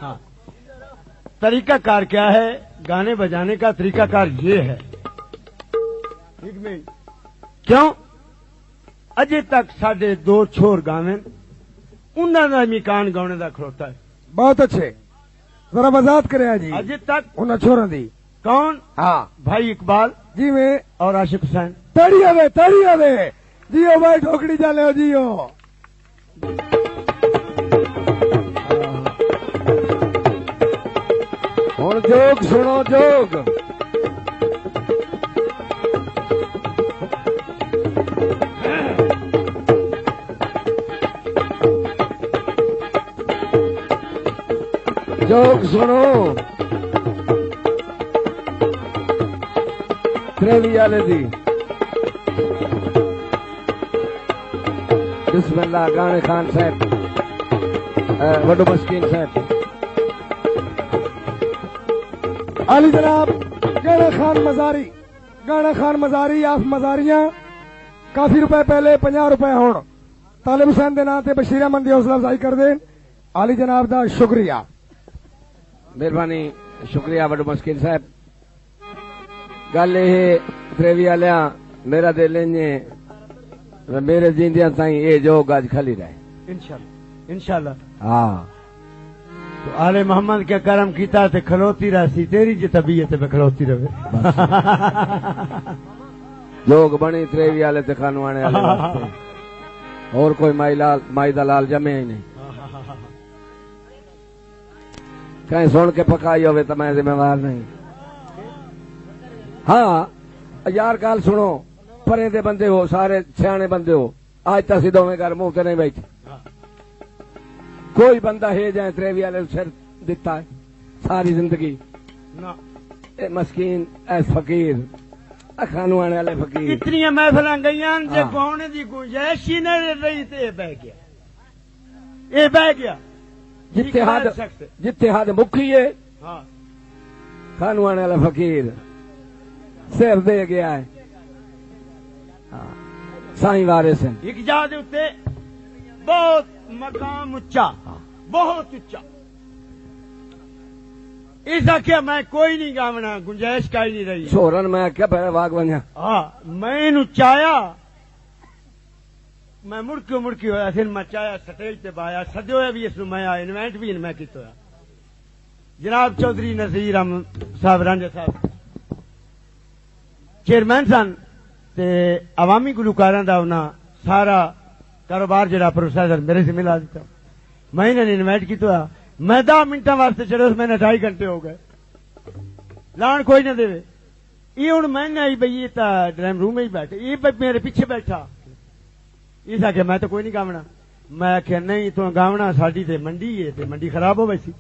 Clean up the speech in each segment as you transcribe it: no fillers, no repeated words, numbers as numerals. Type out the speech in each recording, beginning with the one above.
ہاں طریقہ کار کیا ہے گانے بجانے کا طریقہ کار یہ ہے ٹھیک میں کیوں اجے تک ساڈے دو چھور گاویں انہاں دا مکان گانے دا کھڑوتا ہے بہت اچھے ذرا وضاحت کرے جی اجے تک انہاں چھوڑاں دی کون ہاں بھائی اقبال جی میں اور عاشق حسین تڑی آوے جیو بھائی ڈھوکڑی چلے ہو جیو ہوں جوگ سنو جوگ جوگ سنو تریوی والے دی بسم اللہ گانے خان صاحب وڈو مسکین صاحب علی جناب گانا خان مزاری آف مزاریاں کافی روپے پہلے 50 روپے ہون طالب حسین دے نام تے بشیر احمد دی حوصلہ افزائی کر دین علی جناب دا شکریہ مہربانی شکریہ وڈو مسکین صاحب گل یہ تریوی والیاں میرا دل میرے جیندیاں تائیں یہ جو گاج کھلی رہے انشاءاللہ ہاں تو آل محمد کے کرم کیتا تے کھلوتی رہسی تیری جی طبیعت پہ کھلوتی رہے جوگ بنی تریوی والے تے خانوانے والے واسطے اور کوئی مائی دلال جمے ہی نہیں کہیں سن کے پکائی ہوئے تو میں ذمہ وار نہیں ہاں یار گل سنو پرے دے بندے ہو سارے سیانے بندے ہو آج تک اسی دوویں گھر منہ تے نہیں بیٹھے کوئی بندہ ہے جائے تریوی والے سر دیتا ہے ساری زندگی اے مسکین اے فقیر خانوانے والے فقیر اتنی محفلاں گئیاں جے گانے دی گنجائش ہی نہیں رہی تے اے بہ گیا جتھے حد مکھی ہے خانوانے والا فقیر سر دے گیا ہے سائیں وارث ہیں ایک جا دے اتے بہت مقام اچا بہت اچا اس آخیا میں کوئی نہیں گاونا گنجائش کا ہی نہیں رہی چھوڑن میں کیا پہلے واگ بنیا میں چایا میں مڑکی ہوا پھر میں چایا سٹیج تے بایا سدے ہوئے بھی اس میں آیا انویٹ بھی میں کیتا ہوا جناب چودھری نذیر احمد صاحب رانجھا صاحب چیئرمین سن تے عوامی گلوکاراں دا انہاں سارا کاروبار جڑا پروسیسر میرے سے ملا دیتا میں انہوں نے انوائٹ کیتا میں 10 منٹاں واسطے چلو میں نے 2.5 گھنٹے ہو گئے لان کوئی نہ دے یہ ہوں میں آئی بھائی یہ ڈرائنگ روم میں ہی بیٹھے یہ میرے پیچھے بیٹھا اس آخیا میں تو کوئی نہیں گاونا میں آخیا نہیں تو گاونا ساڈی تے منڈی ہے تے منڈی خراب ہو ویسی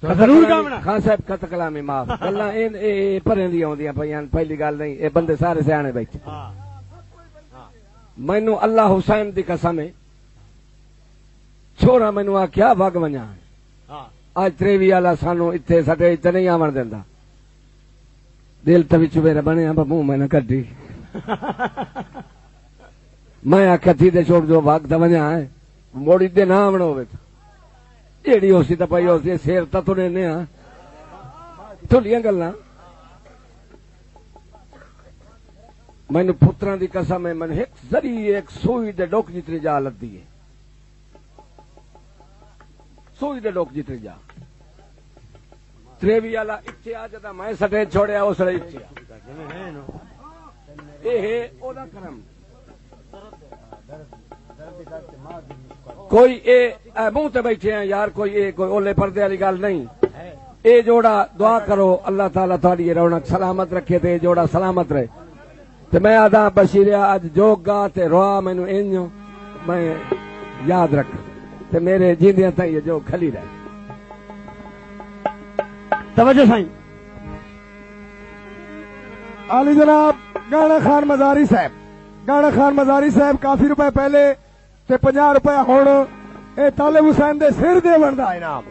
ضرور گاونا خان صاحب قط کلامی معاف گلاں اے پریں دی اوندیاں پیاں پہلی گل نہیں اے بندے سارے سیانے بیٹھے مینوں اللہ حسین دی قسم ہے چھوڑا مینوں آخیا وگ ونجا اج تریوی والا سانو اتنے سٹے تے نہیں آون دیندا دل تے وچ میرا بنیا منہ میں نہ کڈی میں آخیا تھی دے چھوڑ جو وگ تے ونجا ہے موڑی دے نہ آونا ہوے جیڑی ہو سی تے پئی ہو سی سیر تے تنے ہاں تھوڑیاں گلاں مینوں پتراں دی قسم ہے میں ایک ذری ایک سوئی دے ڈوک جتنی جا لگتی ہے سوئی دے ڈوک جتنی جا تریوی والا اتنے آ جدا میں سٹے چھوڑیا اس لیے اے اودا کرم کوئی اے منہ تے بیٹھے ہیں یار کوئی اولے پردے والی گل نہیں اے جوڑا دعا کرو اللہ تعالیٰ تھوڑی رونق سلامت رکھے تے جوڑا سلامت رہے تے میں آدھا بشیریا اج جوگ گا تے روا مینوں انجو میں یاد رکھ تے میرے جیندیاں تائیں یہ جو کھلی رہے توجہ سائیں علی جناب گانا خان مزاری صاحب کافی روپے پہلے تے 50 روپے ہون اے طالب حسین دے سر دے بندا انعام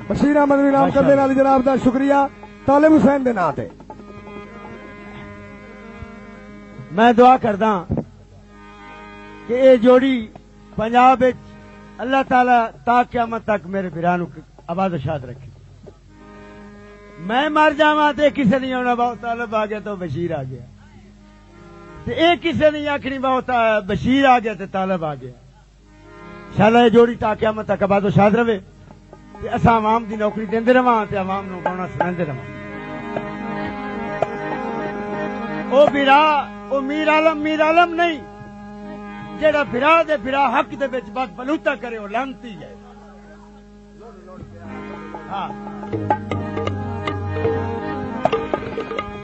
بشیر احمد بھی نام کر دینا علی جناب دا شکریہ طالب حسین دے نام تے میں دعا کردا کہ اے جوڑی پنجاب اللہ تعالی تا قیامت تک میرے بھرانو آباد و شاد رکھے میں مر جاواں تے کسے نہیں ہونا بہت طالب آ گیا تو بشیر آ گیا تے ایک کسے نہیں آکھنی بہت بشیر آ گیا تے طالب آ گیا انشاءاللہ یہ جوڑی تا قیامت تک آباد و شاد رہے تے اساں عوام دی نوکری دیندے رہواں تے عوام نو گانا سناندے رہواں او برا او میر عالم نہیں جیڑا برا دے برا حق دے وچ بد بلوتا کرے او لعنتی ہے ہاں